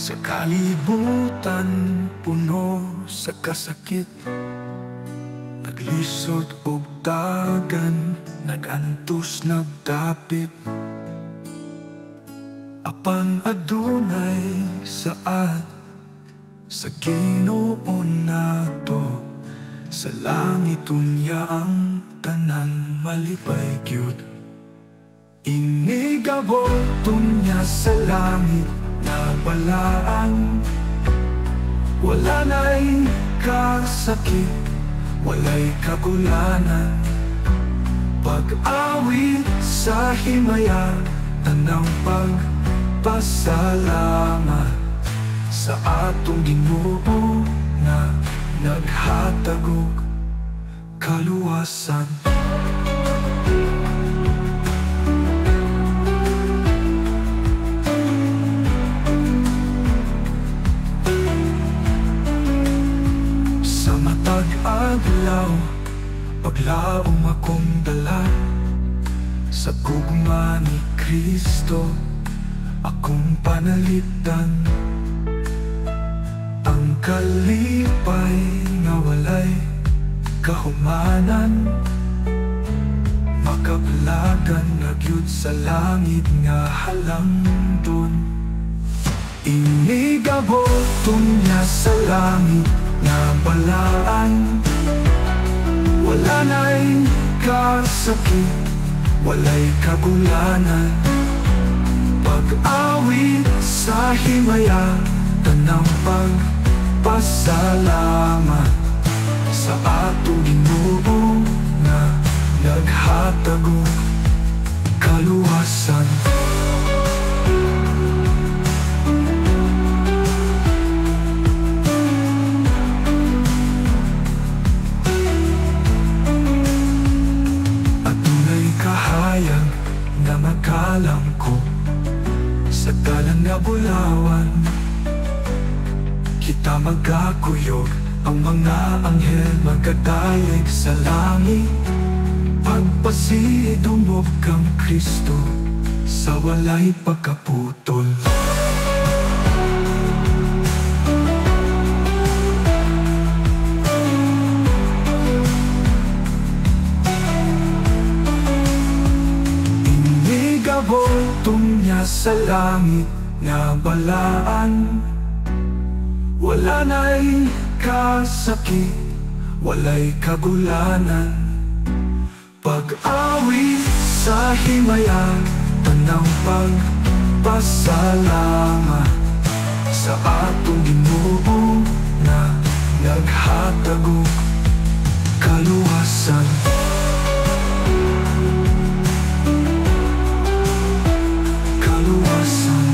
Sa kalibutan puno sa kasakit, naglisod og dagan, nagantos nagdapit. Apan adunay saad sa Ginoo nato, sa langit unya ang tanan malipay gyud. Inigabot unya sa langit na balaan, wala na'y kasakit, wala'y kagulanan. Pag-awit sa himaya, tanang pagpasalamat sa atong Ginoo na naghatag og kaluwasan. Sa matag adlaw, paglaom akong dala, sa gugma ni Kristo akong panalitan. Ang kalipay nga walay kahumanan, makablagan nga gyud sa langit nga halangdon. Inigabot unya sa langit nga balaan, wala na'y kasakit, wala'y kagulanan. Pag-awit sa himaya, tanang pagpasalamat sa atong Ginoo na naghatag og kaluwasan. Adunay kahayag na magalang ko sa dalan nga bulawan, kita magakuyog, ang mga anghel magkadalig sa langit. Pagpasidumog kang Kristo sa walay pagkaputol. Inigabot unya sa langit nga balaan, wala na'y kasakit, wala'y kagulanan. Pag-awit sa himaya, tanang pagpasalamat sa atong Ginoo na naghatag og kaluwasan. Kaluwasan.